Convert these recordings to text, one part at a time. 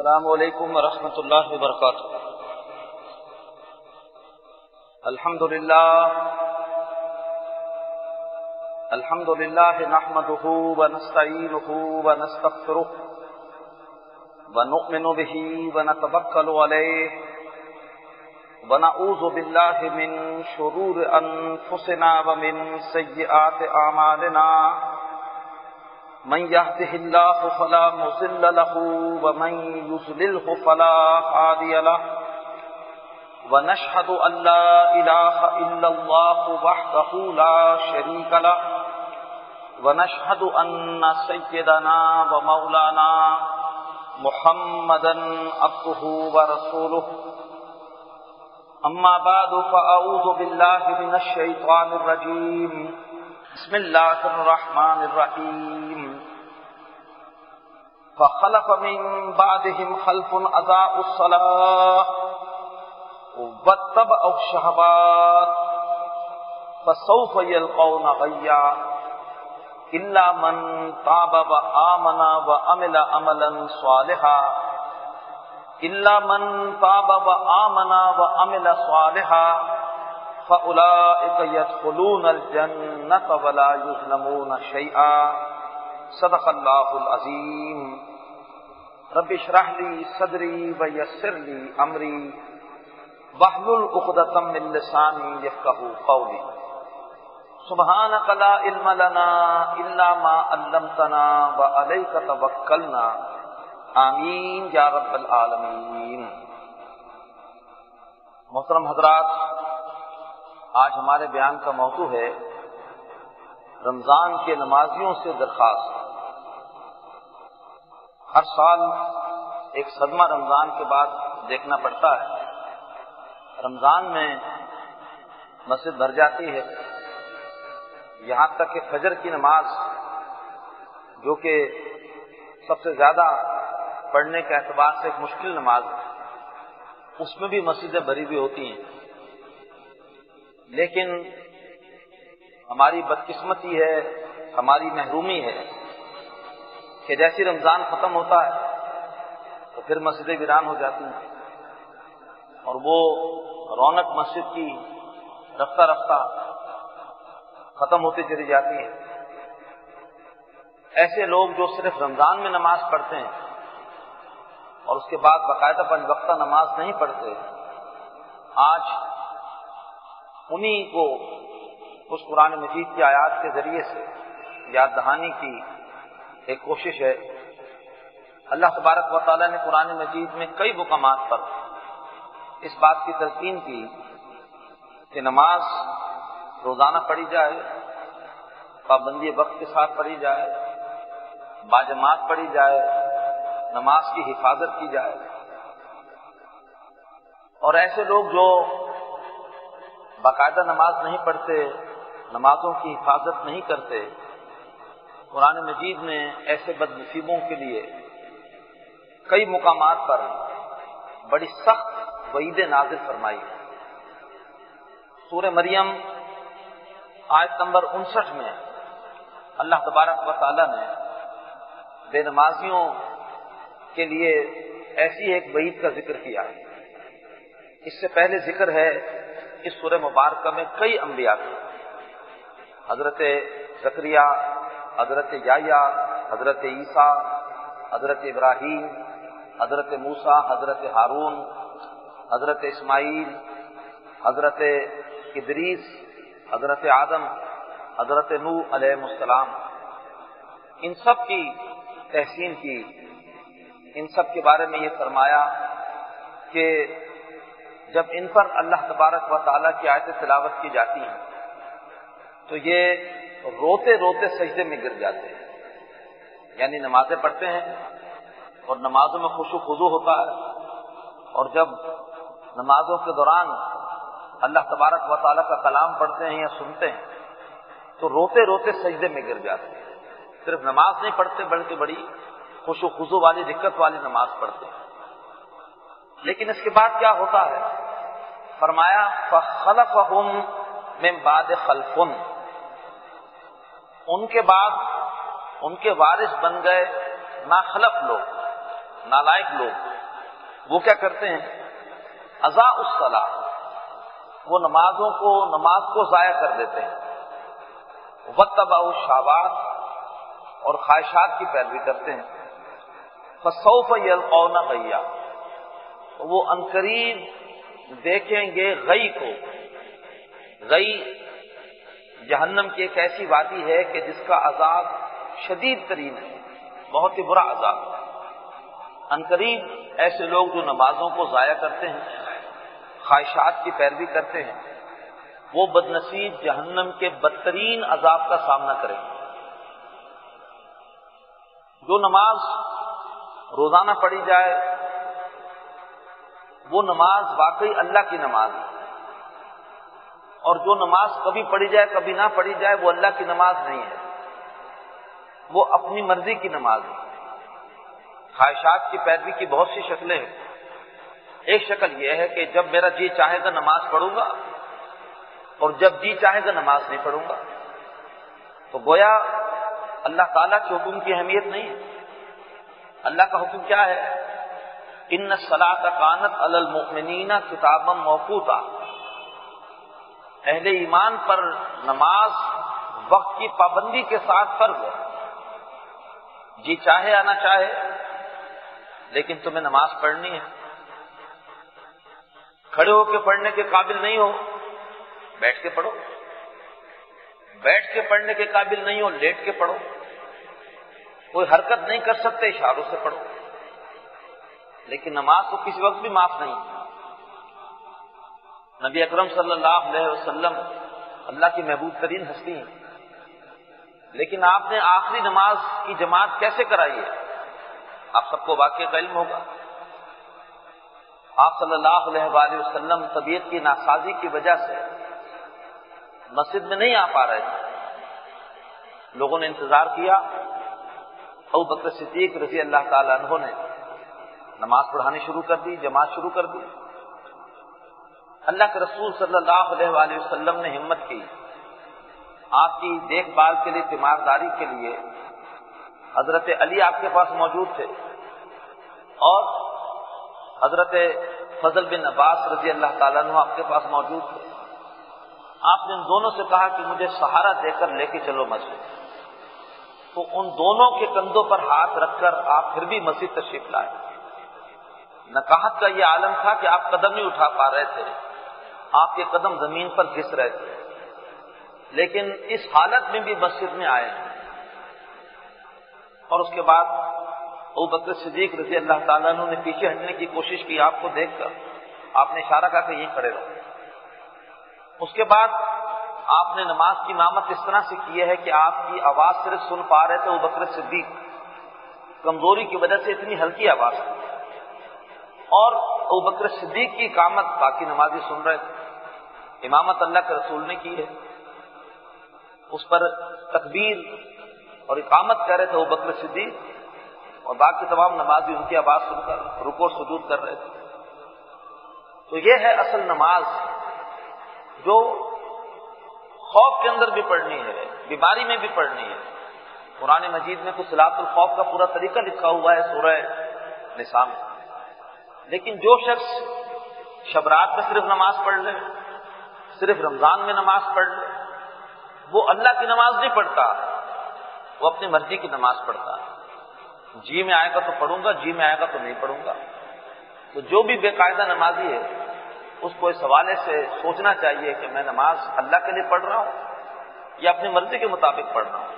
السلام علیکم ورحمۃ اللہ وبرکاتہ۔ الحمد للہ نحمده ونستعینه ونستغفره ونؤمن به ونتوکل علیہ ونعوذ باللہ من شرور انفسنا ومن سیئات اعمالنا، من يهده الله فلا مضل له ومن يضلل فلا هادي له، ونشهد أن لا إله إلا الله وحده لا شريك له، ونشهد أن سيدنا ومولانا محمدا عبده ورسوله، أما بعد فأعوذ بالله من الشيطان الرجيم، بسم الله الرحمن الرحيم، فخلف من بعدهم خلف أضاعوا الصلاة واتبعوا الشهوات فسوف يلقون غيا إلا من تاب وآمن وعمل عملا صالحا فأولئك يدخلون الجنة ولا يظلمون شيئا، صدق اللہ العظیم۔ رب اشرح لي صدری ويسر لي امری واحلل عقدۃ من لسانی یفقهوا قولی۔ سبحانک لا علم لنا الا ما علمتنا وعلیک توکلنا، آمین یا رب العالمین۔ محترم حضرات، آج ہمارے بیان کا موضوع ہے رمضان کے نمازیوں سے درخواست۔ ہر سال ایک صدمہ رمضان کے بعد دیکھنا پڑتا ہے۔ رمضان میں مسجد بھر جاتی ہے، یہاں تک کہ فجر کی نماز جو کہ سب سے زیادہ پڑھنے کے اعتبار سے ایک مشکل نماز ہے، اس میں بھی مسجدیں بھری ہوئی ہوتی ہیں، لیکن ہماری بدقسمتی ہے، ہماری محرومی ہے کہ جیسی رمضان ختم ہوتا ہے تو پھر مسجدیں ویران ہو جاتی ہیں، اور وہ رونق مسجد کی رفتہ رفتہ ختم ہوتی چلی جاتی ہے۔ ایسے لوگ جو صرف رمضان میں نماز پڑھتے ہیں اور اس کے بعد باقاعدہ 5 وقتہ نماز نہیں پڑھتے، آج انہی کو اس قرآن مجید کی آیات کے ذریعے سے یاد دہانی کی ایک کوشش ہے۔ اللہ تبارک و تعالیٰ نے قرآن مجید میں کئی مقامات پر اس بات کی تلقین کی کہ نماز روزانہ پڑھی جائے، پابندی وقت کے ساتھ پڑھی جائے، باجماعت پڑھی جائے، نماز کی حفاظت کی جائے۔ اور ایسے لوگ جو باقاعدہ نماز نہیں پڑھتے، نمازوں کی حفاظت نہیں کرتے، قرآن مجید نے ایسے بد نصیبوں کے لیے کئی مقامات پر بڑی سخت وعید نازل فرمائی ہے۔ سورہ مریم آیت نمبر 59 میں اللہ تبارک و تعالیٰ نے بے نمازیوں کے لیے ایسی ایک وعید کا ذکر کیا ہے۔ اس سے پہلے ذکر ہے اس سورہ مبارکہ میں کئی انبیاء کا، حضرت زکریا، حضرت یحییٰ، حضرت عیسیٰ، حضرت ابراہیم، حضرت موسیٰ، حضرت ہارون، حضرت اسماعیل، حضرت ادریس، حضرت آدم، حضرت نوح علیہ السلام، ان سب کی تحسین کی، ان سب کے بارے میں یہ فرمایا کہ جب ان پر اللہ تبارک و تعالیٰ کی آیتیں تلاوت کی جاتی ہیں تو یہ روتے روتے سجدے میں گر جاتے ہیں، یعنی نمازیں پڑھتے ہیں اور نمازوں میں خشوع و خضوع ہوتا ہے، اور جب نمازوں کے دوران اللہ تبارک و تعالیٰ کا کلام پڑھتے ہیں یا سنتے ہیں تو روتے روتے سجدے میں گر جاتے ہیں۔ صرف نماز نہیں پڑھتے بلکہ بڑی خشوع و خضوع والی، دقت والی نماز پڑھتے ہیں۔ لیکن اس کے بعد کیا ہوتا ہے؟ فرمایا فَخَلَفَهُمْ مِنْ بَعْدِ خَلْفٌ، ان کے بعد ان کے وارث بن گئے ناخلف لوگ، نالائق لوگ، وہ کیا کرتے ہیں؟ اضاء الصلاۃ، وہ نماز کو ضائع کر دیتے ہیں، واتبعوا الشہوات، اور خواہشات کی پیروی کرتے ہیں، فسوف یلقون غیا، وہ عنقریب دیکھیں گے غی کو۔ غی جہنم کی ایک ایسی وادی ہے کہ جس کا عذاب شدید ترین ہے، بہت ہی برا عذاب۔ عنقریب ایسے لوگ جو نمازوں کو ضائع کرتے ہیں، خواہشات کی پیروی کرتے ہیں، وہ بدنصیب جہنم کے بدترین عذاب کا سامنا کریں گے۔ جو نماز روزانہ پڑھی جائے وہ نماز واقعی اللہ کی نماز ہے، اور جو نماز کبھی پڑھی جائے کبھی نہ پڑھی جائے وہ اللہ کی نماز نہیں ہے، وہ اپنی مرضی کی نماز ہے۔ خواہشات کی پیروی کی بہت سی شکلیں ہیں۔ ایک شکل یہ ہے کہ جب میرا جی چاہے گا نماز پڑھوں گا، اور جب جی چاہے گا نماز نہیں پڑھوں گا، تو گویا اللہ تعالیٰ کے حکم کی اہمیت نہیں ہے۔ اللہ کا حکم کیا ہے؟ ان الصلاۃ کانت علی المؤمنین کتابا موقوتا، اہل ایمان پر نماز وقت کی پابندی کے ساتھ فرض ہے۔ جی چاہے یا نہ چاہے لیکن تمہیں نماز پڑھنی ہے۔ کھڑے ہو کے پڑھنے کے قابل نہیں ہو، بیٹھ کے پڑھو۔ بیٹھ کے پڑھنے کے قابل نہیں ہو، لیٹ کے پڑھو۔ کوئی حرکت نہیں کر سکتے، اشاروں سے پڑھو۔ لیکن نماز تو کسی وقت بھی معاف نہیں۔ نبی اکرم صلی اللہ علیہ وسلم اللہ کی محبوب ترین ہستی ہیں، لیکن آپ نے آخری نماز کی جماعت کیسے کرائی ہے؟ آپ سب کو واقعی علم ہوگا۔ آپ صلی اللہ علیہ وآلہ وسلم طبیعت کی ناسازی کی وجہ سے مسجد میں نہیں آ پا رہے تھے۔ لوگوں نے انتظار کیا، ابو بکر صدیق رضی اللہ تعالی عنہ نے نماز پڑھانی شروع کر دی، جماعت شروع کر دی۔ اللہ کے رسول صلی اللہ علیہ وآلہ وسلم نے ہمت کی، آپ کی دیکھ بھال کے لیے، تیمارداری کے لیے حضرت علی آپ کے پاس موجود تھے، اور حضرت فضل بن عباس رضی اللہ تعالیٰ عنہ آپ کے پاس موجود تھے۔ آپ نے ان دونوں سے کہا کہ مجھے سہارا دے کر لے کے چلو مسجد، تو ان دونوں کے کندھوں پر ہاتھ رکھ کر آپ پھر بھی مسجد تشریف لائے۔ نکاحت کا یہ عالم تھا کہ آپ قدم نہیں اٹھا پا رہے تھے، آپ کے قدم زمین پر گھس رہے تھے، لیکن اس حالت میں بھی مسجد میں آئے ہیں۔ اور اس کے بعد ابو بکر صدیق رضی اللہ تعالیٰ عنہ نے پیچھے ہٹنے کی کوشش کی، آپ کو دیکھ کر آپ نے اشارہ کہا کہ یہیں کھڑے رہو۔ اس کے بعد آپ نے نماز کی امامت اس طرح سے کی ہے کہ آپ کی آواز صرف سن پا رہے تھے ابو بکر صدیق، کمزوری کی وجہ سے اتنی ہلکی آواز تھی، اور ابو بکر صدیق کی اقامت باقی نمازی سن رہے تھے۔ امامت اللہ کے رسول نے کی ہے، اس پر تکبیر اور اقامت کر رہے تھے ابو بکر صدیق، اور باقی تمام نمازی ان کی آواز سن کر رکوع اور سجود کر رہے تھے۔ تو یہ ہے اصل نماز، جو خوف کے اندر بھی پڑھنی ہے، بیماری میں بھی پڑھنی ہے۔ قرآن مجید میں تو صلاۃ الخوف کا پورا طریقہ لکھا ہوا ہے سورہ نساء میں، لیکن جو شخص شب رات میں صرف نماز پڑھ لے، صرف رمضان میں نماز پڑھ لے، وہ اللہ کی نماز نہیں پڑھتا، وہ اپنی مرضی کی نماز پڑھتا ہے۔ جی میں آئے گا تو پڑھوں گا، جی میں آئے گا تو نہیں پڑھوں گا۔ تو جو بھی بے قاعدہ نمازی ہے اس کو اس حوالے سے سوچنا چاہیے کہ میں نماز اللہ کے لیے پڑھ رہا ہوں یا اپنی مرضی کے مطابق پڑھ رہا ہوں۔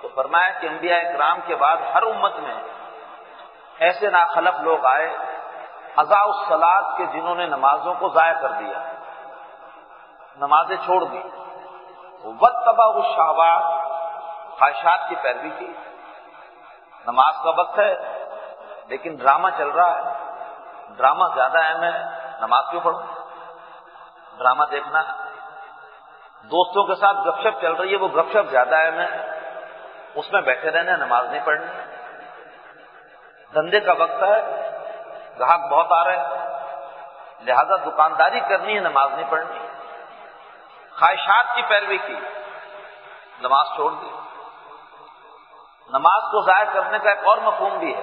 تو فرمایا کہ انبیاء کرام کے بعد ہر امت میں ایسے ناخلف لوگ آئے اضاء الصلاۃ کے، جنہوں نے نمازوں کو ضائع کر دیا، نمازیں چھوڑ دی، واتبعوا الشہوات، خواہشات کی پیروی کی۔ نماز کا وقت ہے لیکن ڈرامہ چل رہا ہے، ڈرامہ زیادہ اہم ہے، نماز کیوں پڑھوں؟ ڈرامہ دیکھنا ہے، دوستوں کے ساتھ گپ شپ چل رہی ہے، وہ گپ شپ زیادہ اہم ہے، اس میں بیٹھے رہنا، نماز نہیں پڑھنی۔ دھندے کا وقت ہے، گاہک بہت آ رہے ہیں، لہذا دکانداری کرنی ہے، نماز نہیں پڑھنی۔ خواہشات کی پیروی کی، نماز چھوڑ دی۔ نماز کو ضائع کرنے کا ایک اور مفہوم بھی ہے۔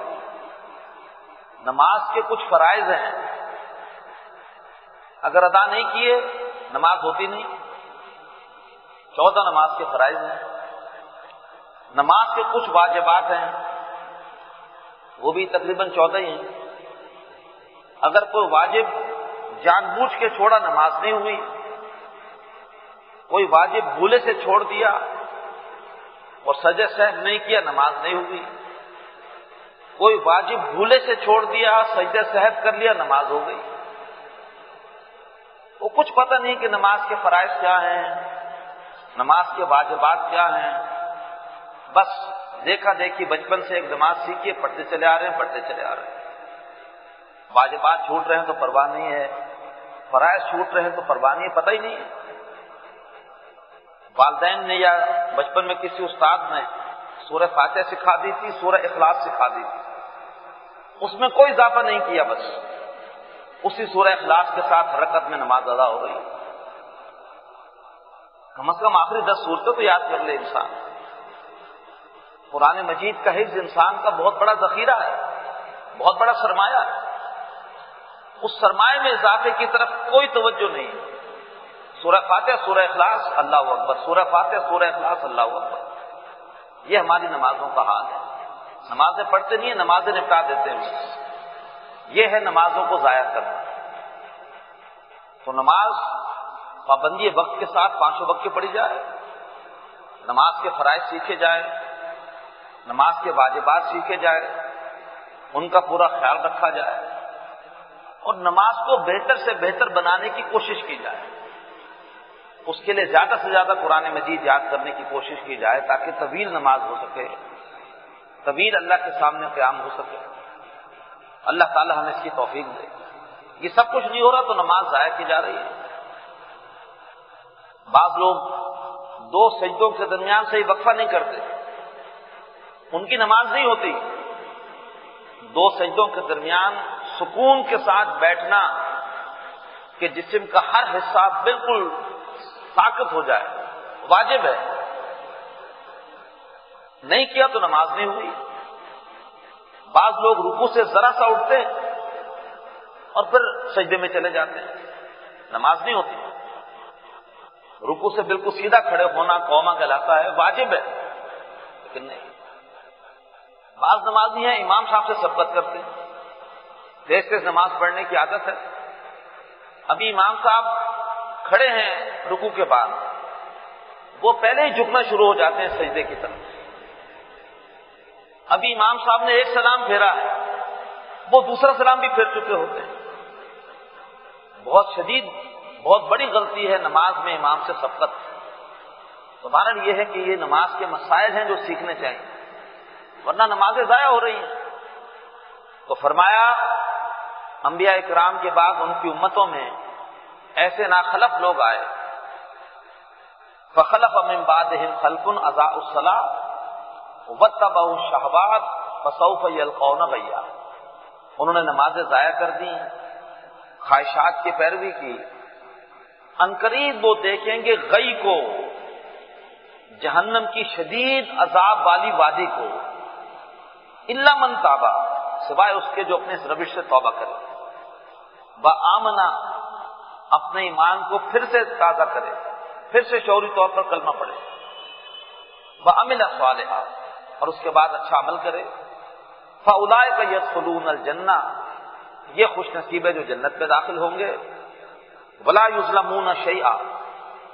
نماز کے کچھ فرائض ہیں، اگر ادا نہیں کیے نماز ہوتی نہیں۔ 14 نماز کے فرائض ہیں۔ نماز کے کچھ واجبات ہیں، وہ بھی تقریباً 14 ہی ہیں۔ اگر کوئی واجب جان بوجھ کے چھوڑا نماز نہیں ہوئی، کوئی واجب بھولے سے چھوڑ دیا اور سجدہ سہو نہیں کیا نماز نہیں ہوئی، کوئی واجب بھولے سے چھوڑ دیا سجدہ سہو کر لیا نماز ہو گئی۔ وہ کچھ پتہ نہیں کہ نماز کے فرائض کیا ہیں، نماز کے واجبات کیا ہیں، بس دیکھا دیکھی بچپن سے ایک نماز سیکھیے، پڑھتے چلے آ رہے ہیں پڑھتے چلے آ رہے ہیں۔ واجبات چھوٹ رہے ہیں تو پرواہ نہیں ہے، فرائض چھوٹ رہے ہیں تو پرواہ نہیں ہے، پتہ ہی نہیں ہے۔ والدین نے یا بچپن میں کسی استاد نے سورہ فاتحہ سکھا دی تھی، سورہ اخلاص سکھا دی تھی، اس میں کوئی اضافہ نہیں کیا، بس اسی سورہ اخلاص کے ساتھ رکعت میں نماز ادا ہو گئی۔ کم از کم آخری 10 سورتیں تو یاد کر لے انسان۔ قرآن مجید کا حفظ انسان کا بہت بڑا ذخیرہ ہے، بہت بڑا سرمایہ ہے۔ اس سرمایہ میں اضافے کی طرف کوئی توجہ نہیں۔ سورہ فاتحہ سورہ اخلاص اللہ اکبر، سورہ فاتحہ سورہ اخلاص اللہ اکبر، یہ ہماری نمازوں کا حال ہے۔ نمازیں پڑھتے نہیں ہیں، نمازیں نپٹا دیتے ہیں، یہ ہے نمازوں کو ضائع کرنا۔ تو نماز پابندی وقت کے ساتھ 5 وقت کی پڑھی جائے، نماز کے فرائض سیکھے جائیں، نماز کے واجبات سیکھے جائے، ان کا پورا خیال رکھا جائے، اور نماز کو بہتر سے بہتر بنانے کی کوشش کی جائے۔ اس کے لیے زیادہ سے زیادہ قرآن مجید یاد کرنے کی کوشش کی جائے تاکہ طویل نماز ہو سکے، طویل اللہ کے سامنے قیام ہو سکے۔ اللہ تعالی ہمیں اس کی توفیق دے۔ یہ سب کچھ نہیں ہو رہا تو نماز ضائع کی جا رہی ہے۔ بعض لوگ 2 سجدوں کے درمیان سے ہی وقفہ نہیں کرتے، ان کی نماز نہیں ہوتی۔ 2 سجدوں کے درمیان سکون کے ساتھ بیٹھنا کہ جسم کا ہر حصہ بالکل ساکت ہو جائے واجب ہے، نہیں کیا تو نماز نہیں ہوئی۔ بعض لوگ رکوع سے ذرا سا اٹھتے ہیں اور پھر سجدے میں چلے جاتے ہیں، نماز نہیں ہوتی۔ رکوع سے بالکل سیدھا کھڑے ہونا قوما کہلاتا ہے، واجب ہے، لیکن نہیں۔ بعض نمازی ہیں امام صاحب سے سبقت کرتے ہیں، تیز تیز نماز پڑھنے کی عادت ہے، ابھی امام صاحب کھڑے ہیں رکوع کے بعد، وہ پہلے ہی جھکنا شروع ہو جاتے ہیں سجدے کی طرف۔ ابھی امام صاحب نے ایک سلام پھیرا ہے، وہ دوسرا سلام بھی پھیر چکے ہوتے ہیں۔ بہت شدید، بہت بڑی غلطی ہے نماز میں امام سے سبقت۔ تو بہرحال یہ ہے کہ یہ نماز کے مسائل ہیں جو سیکھنے چاہیے، ورنہ نمازیں ضائع ہو رہی ہیں۔ تو فرمایا انبیاء اکرام کے بعد ان کی امتوں میں ایسے ناخلف لوگ آئے، فخلف من بعدهم خلف اضاعوا الصلاۃ واتبعوا الشہوات فسوف یلقون غیا۔ انہوں نے نمازیں ضائع کر دی، خواہشات کی پیروی کی، عنقریب وہ دیکھیں گے غی کو، جہنم کی شدید عذاب والی وادی کو، الا من تابا، سوائے اس کے جو اپنے اس روش سے توبہ کرے، وآمنا، اپنے ایمان کو پھر سے تازہ کرے، پھر سے شعوری طور پر کلمہ پڑھے، وعمل صالحا، اور اس کے بعد اچھا عمل کرے، فاولئک یدخلون الجنہ، یہ خوش نصیب ہے جو جنت میں داخل ہوں گے، ولا یظلمون شیئا،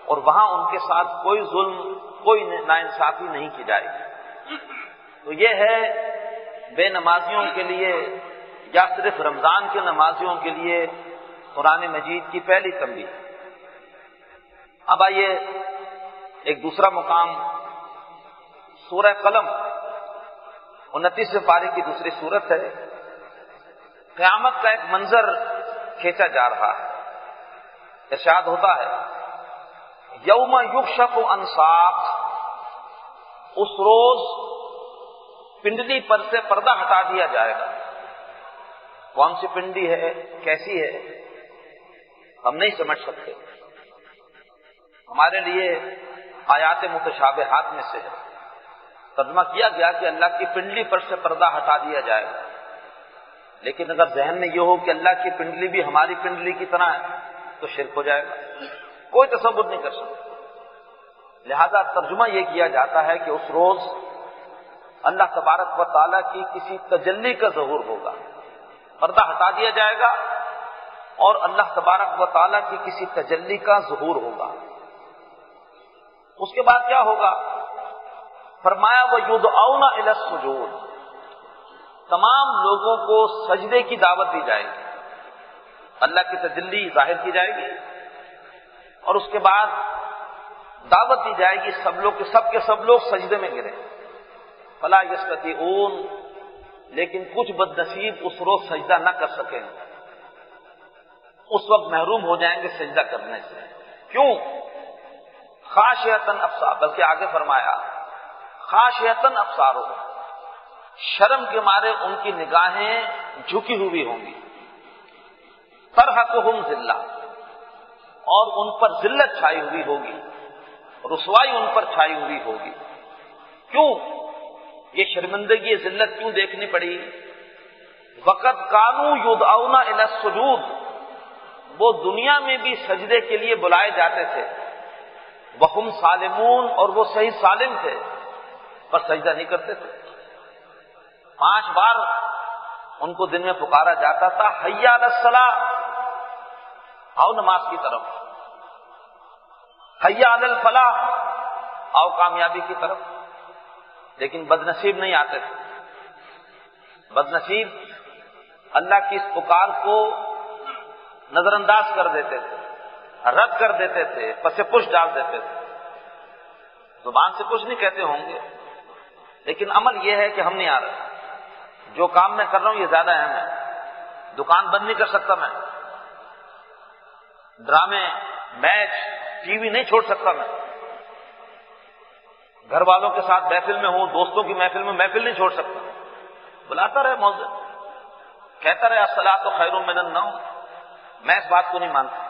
اور وہاں ان کے ساتھ کوئی ظلم، کوئی ناانصافی نہیں کی جائے گی۔ تو یہ ہے بے نمازیوں کے لیے یا صرف رمضان کے نمازیوں کے لیے قرآن مجید کی پہلی تنبیہ۔ اب آئیے ایک دوسرا مقام، سورہ قلم 29 پارے کی دوسری سورت ہے۔ قیامت کا ایک منظر کھینچا جا رہا ہے، ارشاد ہوتا ہے یوم یکشف عن ساق، اس روز پنڈلی پر سے پردہ ہٹا دیا جائے گا۔ کون سی پنڈلی ہے، کیسی ہے، ہم نہیں سمجھ سکتے، ہمارے لیے آیات متشابہات میں سے ہے۔ ترجمہ کیا گیا کہ اللہ کی پنڈلی پر سے پردہ ہٹا دیا جائے گا۔ لیکن اگر ذہن میں یہ ہو کہ اللہ کی پنڈلی بھی ہماری پنڈلی کی طرح ہے تو شرک ہو جائے گا، کوئی تصور نہیں کر سکتا۔ لہذا ترجمہ یہ کیا جاتا ہے کہ اس روز اللہ تبارک و تعالیٰ کی کسی تجلی کا ظہور ہوگا، پردہ ہٹا دیا جائے گا اور اللہ تبارک و تعالیٰ کی کسی تجلی کا ظہور ہوگا۔ اس کے بعد کیا ہوگا؟ فرمایا وَيُدْعَوْنَ إِلَى السُّجُودِ، تمام لوگوں کو سجدے کی دعوت دی جائے گی، اللہ کی تجلی ظاہر کی جائے گی اور اس کے بعد دعوت دی جائے گی سب لوگ کے سب لوگ سجدے میں گریں۔ فَلَا يَسْتَطِيعُونَ، لیکن کچھ بد نصیب اس روز سجدہ نہ کر سکیں، اس وقت محروم ہو جائیں گے سجدہ کرنے سے۔ کیوں؟ خاشعۃ ابصار، بلکہ آگے فرمایا خاشعۃ ابصارہم، شرم کے مارے ان کی نگاہیں جھکی ہوئی ہوں گی، ترہقہم ذلہ، اور ان پر ذلت چھائی ہوئی ہوگی، رسوائی ان پر چھائی ہوئی ہوگی۔ کیوں یہ شرمندگی ذلت کیوں دیکھنی پڑی؟ وقت کانوا یدعون الی السجود، وہ دنیا میں بھی سجدے کے لیے بلائے جاتے تھے، وہم سالمون، اور وہ صحیح سالم تھے پر سجدہ نہیں کرتے تھے۔ 5 بار ان کو دن میں پکارا جاتا تھا، حی علی الصلاۃ، آؤ نماز کی طرف، حی علی الفلاح، آؤ کامیابی کی طرف، لیکن بد نصیب نہیں آتے تھے۔ بد نصیب اللہ کی اس پکار کو نظر انداز کر دیتے تھے، رد کر دیتے تھے، پس پش ڈال دیتے تھے۔ زبان سے کچھ نہیں کہتے ہوں گے لیکن عمل یہ ہے کہ ہم نہیں آ رہے، جو کام میں کر رہا ہوں یہ زیادہ اہم ہے، دکان بند نہیں کر سکتا میں، ڈرامے، میچ، ٹی وی نہیں چھوڑ سکتا میں، گھر والوں کے ساتھ محفل میں ہوں، دوستوں کی محفل میں محفل نہیں چھوڑ سکتا، بلاتا رہے مؤذن، کہتا رہے الصلاۃ خیر من النوم، میں اس بات کو نہیں مانتا،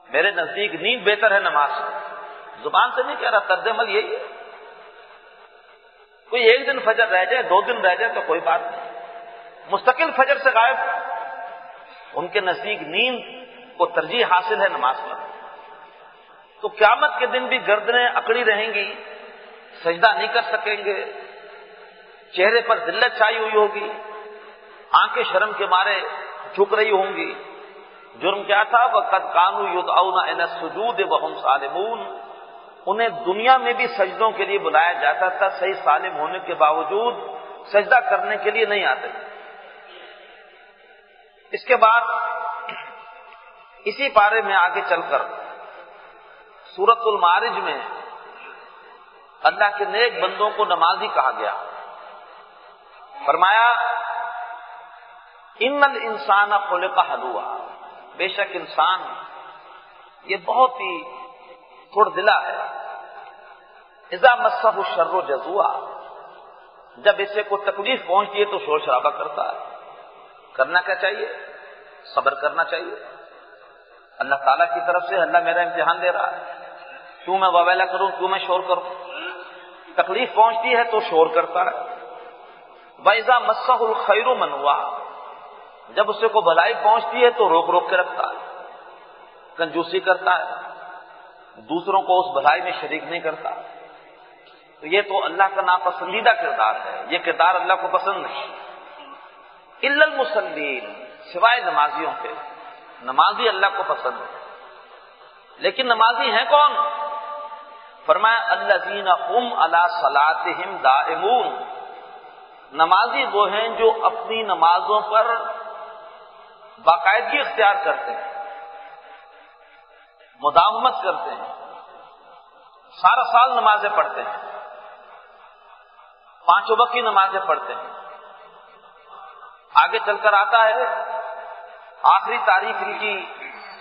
میرے نزدیک نیند بہتر ہے نماز سے۔ زبان سے نہیں کہہ رہا، طرز عمل یہی ہے۔ کوئی ایک دن فجر رہ جائے، 2 دن رہ جائے تو کوئی بات نہیں، مستقل فجر سے غائب، ان کے نزدیک نیند کو ترجیح حاصل ہے نماز میں۔ تو قیامت کے دن بھی گردنیں اکڑی رہیں گی، سجدہ نہیں کر سکیں گے، چہرے پر ذلت چھائی ہوئی ہوگی، آنکھیں شرم کے مارے جھک رہی ہوں گی۔ جرم کیا تھا؟ وَقَدْ كَانُوا يُدْعَوْنَ إِلَى السُّجُودِ وَهُمْ سَالِمُونَ، انہیں دنیا میں بھی سجدوں کے لیے بلایا جاتا تھا، صحیح سالم ہونے کے باوجود سجدہ کرنے کے لیے نہیں آتے۔ اس کے بعد اسی پارے میں آگے چل کر سورۃ المعارج میں اللہ کے نیک بندوں کو نمازی کہا گیا۔ فرمایا ان الانسان خلق ہلوعا، بے شک انسان یہ بہت ہی تھوڑ دلا ہے، اذا مسہ الشر جزوعا، جب اسے کو تکلیف پہنچتی ہے تو شور شرابہ کرتا ہے۔ کرنا کیا چاہیے؟ صبر کرنا چاہیے۔ اللہ تعالیٰ کی طرف سے اللہ میرا امتحان لے رہا ہے، کیوں میں واویلا کروں، کیوں میں شور کروں؟ تکلیف پہنچتی ہے تو شور کرتا ہے۔ وَإِذَا مَسَّهُ الْخَيْرُ مَنُوعًا، جب اسے کو بھلائی پہنچتی ہے تو روک روک کے رکھتا ہے، کنجوسی کرتا ہے، دوسروں کو اس بھلائی میں شریک نہیں کرتا۔ تو یہ تو اللہ کا ناپسندیدہ کردار ہے، یہ کردار اللہ کو پسند نہیں۔ الا المصلین، سوائے نمازیوں کے، نمازی اللہ کو پسند ہے۔ لیکن نمازی ہیں کون؟ فرمایا الذین هم علی صلاتہم دائمون، نمازی وہ ہیں جو اپنی نمازوں پر باقاعدگی اختیار کرتے ہیں، مداومت کرتے ہیں، سارا سال نمازیں پڑھتے ہیں، 5 وقت کی نمازیں پڑھتے ہیں۔ آگے چل کر آتا ہے آخری تعریف ان کی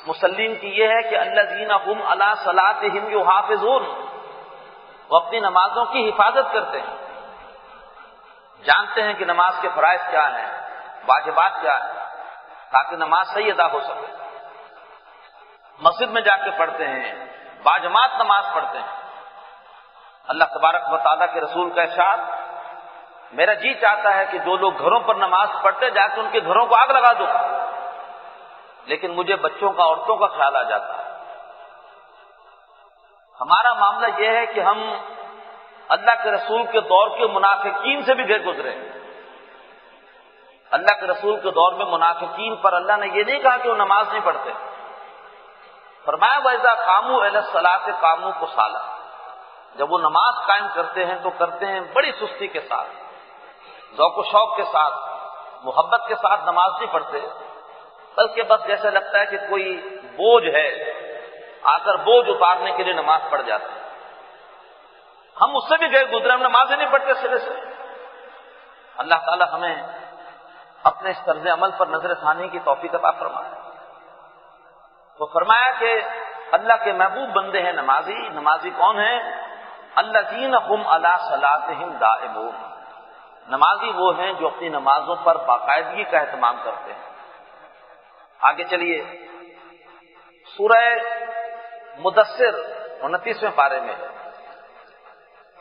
مسلم کی یہ ہے کہ الذین هم علی صلاتہم یحافظون، وہ اپنی نمازوں کی حفاظت کرتے ہیں، جانتے ہیں کہ نماز کے فرائض کیا ہیں، واجبات کیا ہیں، تاکہ نماز صحیح ادا ہو سکے۔ مسجد میں جا کے پڑھتے ہیں، باجماعت نماز پڑھتے ہیں۔ اللہ تبارک و تعالیٰ کے رسول کا ارشاد میرا جی چاہتا ہے کہ جو لوگ گھروں پر نماز پڑھتے جا کے ان کے گھروں کو آگ لگا دو، لیکن مجھے بچوں کا، عورتوں کا خیال آ جاتا ہے۔ ہمارا معاملہ یہ ہے کہ ہم اللہ کے رسول کے دور کے منافقین سے بھی گزرے۔ اللہ کے رسول کے دور میں منافقین پر اللہ نے یہ نہیں کہا کہ وہ نماز نہیں پڑھتے، فرمایا وَإِذَا قَامُوا إِلَى الصَّلَاةِ قَامُوا كُسَالَىٰ، جب وہ نماز قائم کرتے ہیں تو کرتے ہیں بڑی سستی کے ساتھ، ذوق و شوق کے ساتھ، محبت کے ساتھ نماز نہیں پڑھتے، بلکہ بس جیسا لگتا ہے کہ کوئی بوجھ ہے، آ کر بوجھ اتارنے کے لیے نماز پڑھ جاتے ہیں۔ ہم اس سے بھی گزرے، ہم نماز ہی نہیں پڑھتے سرے سے۔ اللہ تعالی ہمیں اپنے اس طرز عمل پر نظر ثانی کی توفیق عطا فرمائے۔ تو فرمایا کہ اللہ کے محبوب بندے ہیں نمازی۔ نمازی کون ہیں؟ الذین هم علی صلاتہم دائمون، نمازی وہ ہیں جو اپنی نمازوں پر باقاعدگی کا اہتمام کرتے ہیں۔ آگے چلیے، سورہ مدثر 29ویں پارے میں ہے،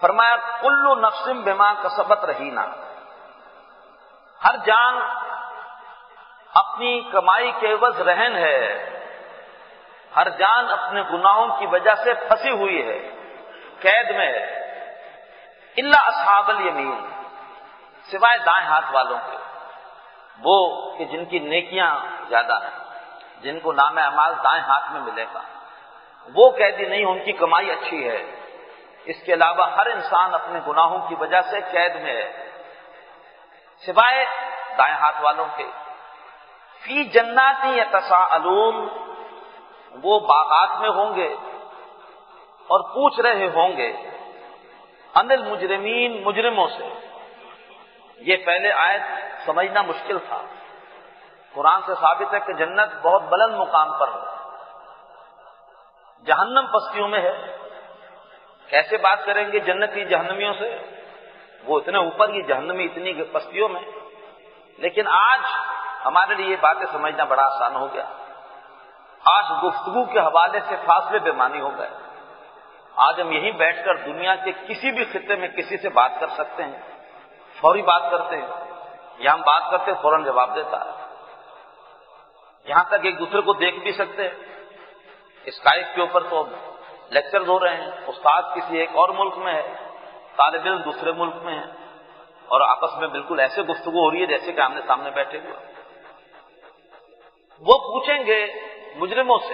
فرمایا کل نفس بما کسبت رہینہ، ہر جان اپنی کمائی کے عوض رہن ہے، ہر جان اپنے گناہوں کی وجہ سے پھنسی ہوئی ہے، قید میں ہے، الا اصحاب الیمین، سوائے دائیں ہاتھ والوں کے، وہ کہ جن کی نیکیاں زیادہ ہیں، جن کو نام اعمال دائیں ہاتھ میں ملے گا، وہ قیدی نہیں، ان کی کمائی اچھی ہے۔ اس کے علاوہ ہر انسان اپنے گناہوں کی وجہ سے قید میں ہے، سوائے دائیں ہاتھ والوں کے۔ فی جنات یتساءلون، وہ باغات میں ہوں گے اور پوچھ رہے ہوں گے عن المجرمین، مجرموں سے۔ یہ پہلے آیت سمجھنا مشکل تھا۔ قرآن سے ثابت ہے کہ جنت بہت بلند مقام پر ہے، جہنم پستیوں میں ہے۔ کیسے بات کریں گے جنتی جہنمیوں سے؟ وہ اتنے اوپر، یہ جہنمی اتنی پستیوں میں۔ لیکن آج ہمارے لیے یہ باتیں سمجھنا بڑا آسان ہو گیا۔ آج گفتگو کے حوالے سے فاصلے بے معنی ہو گئے۔ آج ہم یہیں بیٹھ کر دنیا کے کسی بھی خطے میں کسی سے بات کر سکتے ہیں، فوری بات کرتے ہیں، یا ہم بات کرتے ہیں فوراً جواب دیتا ہے۔ یہاں تک ایک دوسرے کو دیکھ بھی سکتے ہیں۔ اسکائپ کے اوپر تو لیکچرز ہو رہے ہیں، استاد کسی ایک اور ملک میں ہے، طالب علم دوسرے ملک میں ہے، اور آپس میں بالکل ایسے گفتگو ہو رہی ہے جیسے کہ آمنے سامنے بیٹھے ہوئے۔ وہ پوچھیں گے مجرموں سے،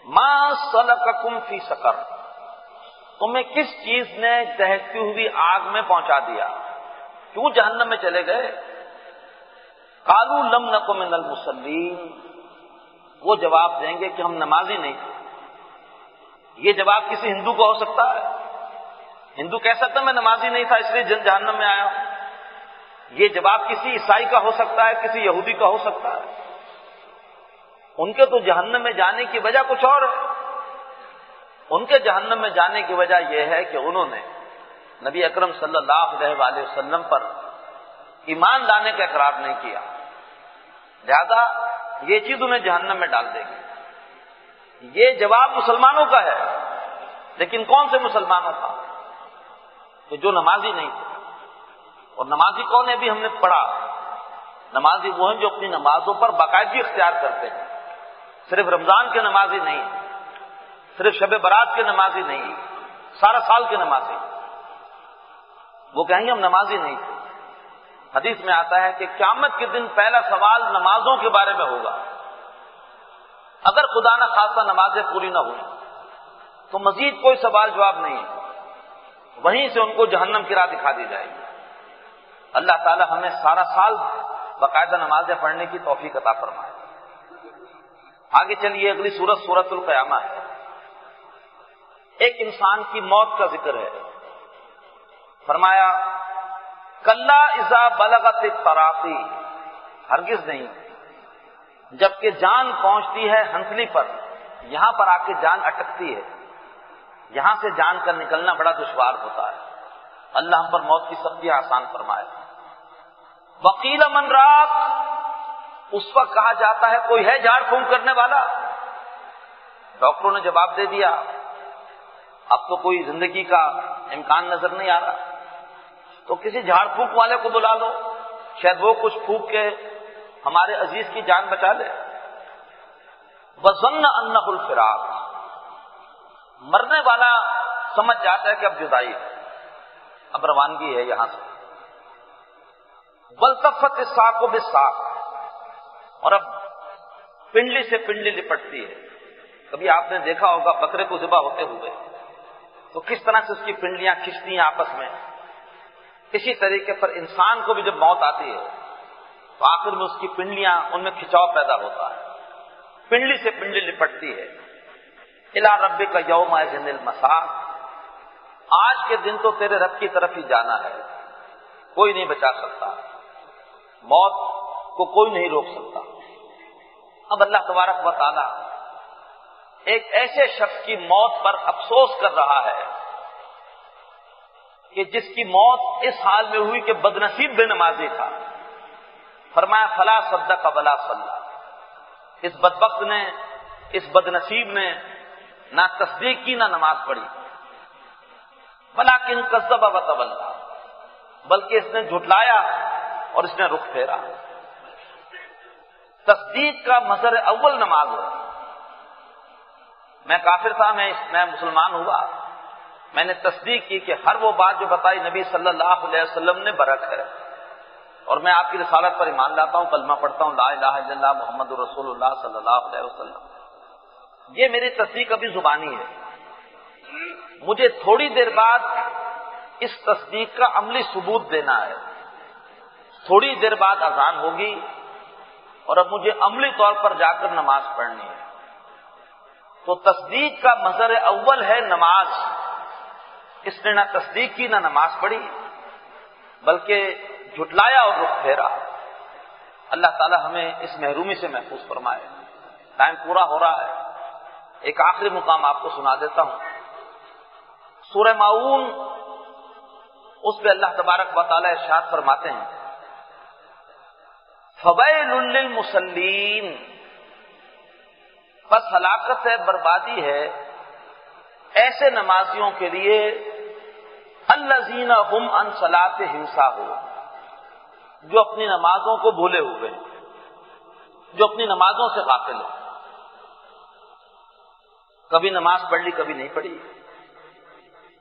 ما سلککم فی سقر، تمہیں کس چیز نے دہتی ہوئی آگ میں پہنچا دیا، کیوں جہنم میں چلے گئے؟ قالوا لم نک من المصلین، وہ جواب دیں گے کہ ہم نمازی نہیں تھے۔ یہ جواب کسی ہندو کو ہو سکتا ہے؟ ہندو کہہ سکتا میں نمازی نہیں تھا اس لیے جہنم میں آیا ہوں۔ یہ جواب کسی عیسائی کا ہو سکتا ہے، کسی یہودی کا ہو سکتا ہے۔ ان کے تو جہنم میں جانے کی وجہ کچھ اور ہے۔ ان کے جہنم میں جانے کی وجہ یہ ہے کہ انہوں نے نبی اکرم صلی اللہ علیہ وآلہ وسلم پر ایمان لانے کا اقرار نہیں کیا، لہذا یہ چیز انہیں جہنم میں ڈال دے گی۔ یہ جواب مسلمانوں کا ہے، لیکن کون سے مسلمانوں کا؟ کہ جو نمازی نہیں تھے۔ اور نمازی کون ہے؟ ابھی ہم نے پڑھا، نمازی وہ ہیں جو اپنی نمازوں پر باقاعدگی اختیار کرتے ہیں، صرف رمضان کے نمازی نہیں، صرف شب برات کے نمازی نہیں، سارا سال کے نمازی۔ وہ کہیں گے ہم نمازی نہیں تھے۔ حدیث میں آتا ہے کہ قیامت کے دن پہلا سوال نمازوں کے بارے میں ہوگا۔ اگر خدا نہ خواستہ نمازیں پوری نہ ہوئی تو مزید کوئی سوال جواب نہیں ہے، وہیں سے ان کو جہنم کی راہ دکھا دی جائے گی۔ اللہ تعالی ہمیں سارا سال باقاعدہ نمازیں پڑھنے کی توفیق عطا فرمائے۔ آگے چلیے، اگلی سورت سورۃ القیامہ ہے۔ ایک انسان کی موت کا ذکر ہے۔ فرمایا کلا اذا بلغت التراقی، ہرگز نہیں، جبکہ جان پہنچتی ہے ہنسلی پر، یہاں پر آ کے جان اٹکتی ہے، یہاں سے جان کا نکلنا بڑا دشوار ہوتا ہے۔ اللہ ہم پر موت کی سختی آسان فرمائے۔ وقیل من راق، اس وقت کہا جاتا ہے کوئی ہے جھاڑ پھونک کرنے والا؟ ڈاکٹروں نے جواب دے دیا اب تو کوئی زندگی کا امکان نظر نہیں آ رہا۔ تو کسی جھاڑ پھونک والے کو بلا لو، شاید وہ کچھ پھونک کے ہمارے عزیز کی جان بچا لے۔ وَظَنَّ أَنَّهُ الْفِرَاقُ، مرنے والا سمجھ جاتا ہے کہ اب جدائی ہے، اب روانگی ہے یہاں سے۔ وَالْتَفَّتِ السَّاقُ بِالسَّاقِ، اور اب پنڈلی سے پنڈلی لپٹتی ہے۔ کبھی آپ نے دیکھا ہوگا بکرے کو ذبح ہوتے ہوئے تو کس طرح سے اس کی پنڈلیاں کھنچتی ہیں آپس میں، اسی طریقے پر انسان کو بھی جب موت آتی ہے تو آخر میں اس کی پنڈلیاں، ان میں کھچاؤ پیدا ہوتا ہے، پنڈلی سے پنڈلی لپٹتی ہے۔ اِلیٰ رَبِّکَ یَوْمَئِذٍ الْمَسَاقُ، آج کے دن تو تیرے رب کی طرف ہی جانا ہے، کوئی نہیں بچا سکتا، موت کو کوئی نہیں روک سکتا۔ اب اللہ تبارک و تعالی ایک ایسے شخص کی موت پر افسوس کر رہا ہے کہ جس کی موت اس حال میں ہوئی کہ بدنصیب بے نمازی تھا۔ فرمایا فلا صدق ولا صلی، اس بدبخت نے، اس بدنصیب نے نہ تصدیق کی نہ نماز پڑھی، ولکن کذب وتولی، بلکہ اس نے جھٹلایا اور اس نے رخ پھیرا۔ تصدیق کا مظہر اول نماز ہے۔ میں کافر تھا، میں مسلمان ہوا، میں نے تصدیق کی کہ ہر وہ بات جو بتائی نبی صلی اللہ علیہ وسلم نے برحق ہے، اور میں آپ کی رسالت پر ایمان لاتا ہوں، کلمہ پڑھتا ہوں لا الہ الا اللہ محمد رسول اللہ صلی اللہ علیہ وسلم۔ یہ میری تصدیق ابھی زبانی ہے، مجھے تھوڑی دیر بعد اس تصدیق کا عملی ثبوت دینا ہے۔ تھوڑی دیر بعد اذان ہوگی اور اب مجھے عملی طور پر جا کر نماز پڑھنی ہے۔ تو تصدیق کا مظہر اول ہے نماز۔ اس نے نہ تصدیق کی نہ نماز پڑھی، بلکہ جھٹلایا اور رخ پھیرا۔ اللہ تعالی ہمیں اس محرومی سے محفوظ فرمائے۔ ٹائم پورا ہو رہا ہے، ایک آخری مقام آپ کو سنا دیتا ہوں۔ سورہ ماعون، اس پہ اللہ تبارک و تعالی ارشاد فرماتے ہیں فَوَيْلٌ لِّلْمُصَلِّينَ، بس ہلاکت ہے، بربادی ہے ایسے نمازیوں کے لیے الذین هم عن صلاتهم ساہون، جو اپنی نمازوں کو بھولے ہوئے ہیں، جو اپنی نمازوں سے غافل ہیں۔ کبھی نماز پڑھ لی کبھی نہیں پڑھی،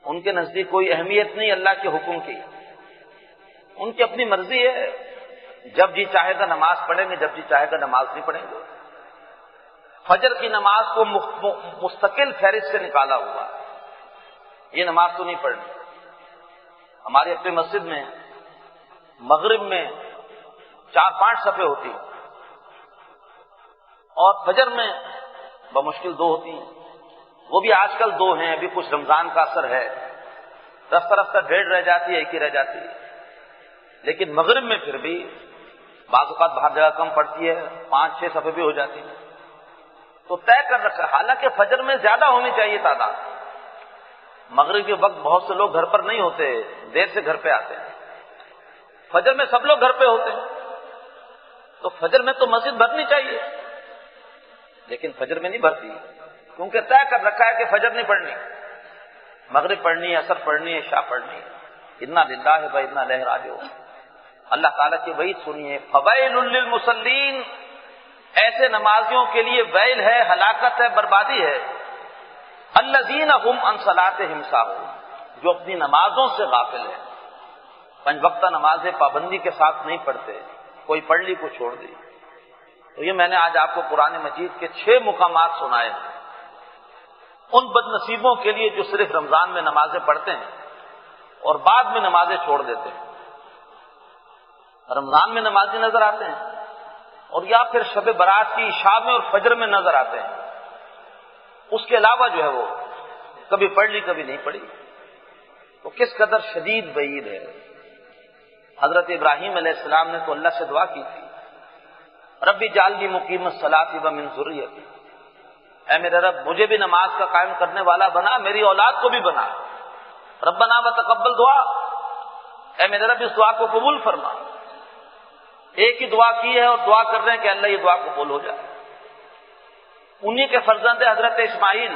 ان کے نزدیک کوئی اہمیت نہیں اللہ کے حکم کی، ان کی اپنی مرضی ہے، جب جی چاہے گا نماز پڑھیں گے، جب جی چاہے گا نماز نہیں پڑھیں گے۔ فجر کی نماز کو مستقل فہرست سے نکالا ہوا، یہ نماز تو نہیں پڑھنی۔ ہماری اپنی مسجد میں مغرب میں 4-5 صفیں ہوتی ہیں اور فجر میں بمشکل 2 ہوتی ہیں، وہ بھی آج کل 2 ہیں، ابھی کچھ رمضان کا اثر ہے، رفتہ رفتہ 1.5 رہ جاتی ہے، 1 ہی رہ جاتی ہے۔ لیکن مغرب میں پھر بھی بعض اوقات باہر جگہ کم پڑتی ہے، 5-6 صفیں بھی ہو جاتی ہیں، تو طے کر رکھا ہے۔ حالانکہ فجر میں زیادہ ہونی چاہیے تعداد، مغرب کے وقت بہت سے لوگ گھر پر نہیں ہوتے، دیر سے گھر پہ آتے ہیں، فجر میں سب لوگ گھر پہ ہوتے ہیں، تو فجر میں تو مسجد بھرنی چاہیے، لیکن فجر میں نہیں بھرتی، کیونکہ طے کر رکھا ہے کہ فجر نہیں پڑھنی، مغرب پڑھنی ہے، عصر پڑھنی ہے، عشاء پڑھنی ہے۔ انا للہ و انا الیہ راجعون۔ اللہ تعالیٰ کی وعید سنیے فویل للمصلین، ایسے نمازیوں کے لیے ویل ہے، ہلاکت ہے، بربادی ہے، الذین هم عن صلاتهم ساہون، جو اپنی نمازوں سے غافل ہیں، 5 وقتہ نمازیں پابندی کے ساتھ نہیں پڑھتے، کوئی پڑھ لی کوئی چھوڑ دی۔ تو یہ میں نے آج آپ کو قرآن مجید کے 6 مقامات سنائے ہیں ان بد نصیبوں کے لیے جو صرف رمضان میں نمازیں پڑھتے ہیں اور بعد میں نمازیں چھوڑ دیتے ہیں۔ رمضان میں نمازی نظر آتے ہیں اور یا پھر شب برات کی عشاء میں اور فجر میں نظر آتے ہیں، اس کے علاوہ جو ہے وہ کبھی پڑھ لی کبھی نہیں پڑھی، تو کس قدر شدید وعید ہے۔ حضرت ابراہیم علیہ السلام نے تو اللہ سے دعا کی تھی ربی اجعلنی مقیم الصلاۃ ومن ذریتی، اے میرے رب مجھے بھی نماز کا قائم کرنے والا بنا، میری اولاد کو بھی بنا۔ ربنا وتقبل دعا، اے میرے رب اس دعا کو قبول فرما۔ ایک ہی دعا کی ہے اور دعا کر رہے ہیں کہ اللہ یہ دعا قبول ہو جائے۔ انہی کے فرزند حضرت اسماعیل،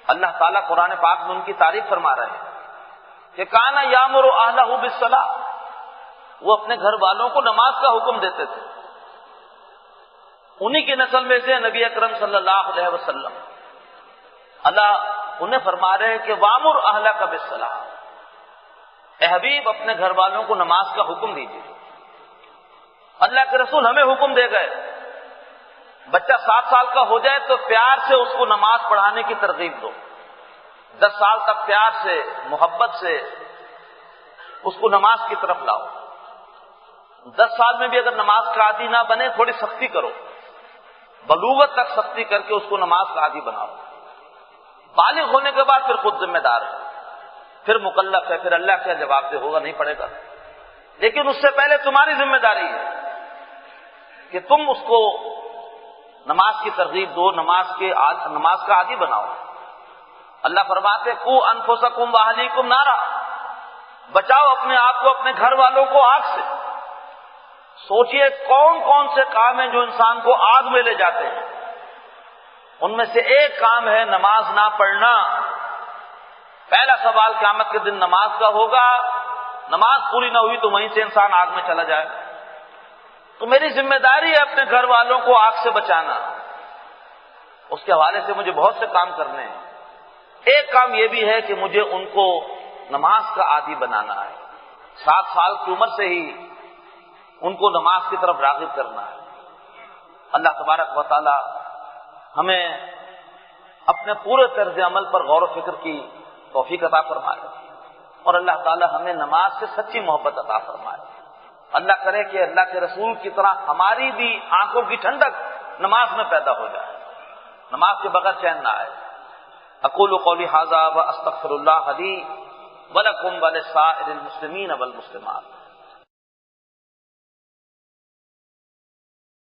اللہ تعالیٰ قرآن پاک میں ان کی تعریف فرما رہے ہیں کہ کانا یامر اہلہ بالصلاۃ، وہ اپنے گھر والوں کو نماز کا حکم دیتے تھے. انہی کی نسل میں سے نبی اکرم صلی اللہ علیہ وسلم، اللہ انہیں فرما رہے ہیں کہ وامر اہلک بالصلاۃ، اے حبیب اپنے گھر والوں کو نماز کا حکم دیجیے. اللہ کے رسول ہمیں حکم دے گئے بچہ 7 سال کا ہو جائے تو پیار سے اس کو نماز پڑھانے کی ترغیب دو. 10 سال تک پیار سے محبت سے اس کو نماز کی طرف لاؤ. 10 سال میں بھی اگر نماز کا عادی نہ بنے تھوڑی سختی کرو، بلوغت تک سختی کر کے اس کو نماز کا عادی بناؤ. بالغ ہونے کے بعد پھر خود ذمہ دار ہے، پھر مکلف ہے، پھر اللہ کا جواب دے ہوگا، نہیں پڑے گا. لیکن اس سے پہلے تمہاری ذمہ داری ہے کہ تم اس کو نماز کی ترغیب دو، نماز کا عادی بناؤ. اللہ فرماتے قو انفسکم واہلیکم نارا، بچاؤ اپنے آپ کو، اپنے گھر والوں کو آگ سے. سوچئے کون کون سے کام ہیں جو انسان کو آگ میں لے جاتے ہیں. ان میں سے ایک کام ہے نماز نہ پڑھنا. پہلا سوال قیامت کے دن نماز کا ہوگا. نماز پوری نہ ہوئی تو وہیں سے انسان آگ میں چلا جائے. تو میری ذمہ داری ہے اپنے گھر والوں کو آگ سے بچانا. اس کے حوالے سے مجھے بہت سے کام کرنے ہیں. ایک کام یہ بھی ہے کہ مجھے ان کو نماز کا عادی بنانا ہے. 7 سال کی عمر سے ہی ان کو نماز کی طرف راغب کرنا ہے. اللہ تبارک و تعالی ہمیں اپنے پورے طرز عمل پر غور و فکر کی توفیق عطا فرمائے، اور اللہ تعالی ہمیں نماز سے سچی محبت عطا فرمائے. اللہ کرے کہ اللہ کے رسول کی طرح ہماری بھی آنکھوں کی ٹھنڈک نماز میں پیدا ہو جائے، نماز کے بغیر چین نہ آئے. اقول قولی ھذا واستغفر اللہ لی ولکم ولسائر المسلمین والمسلمات.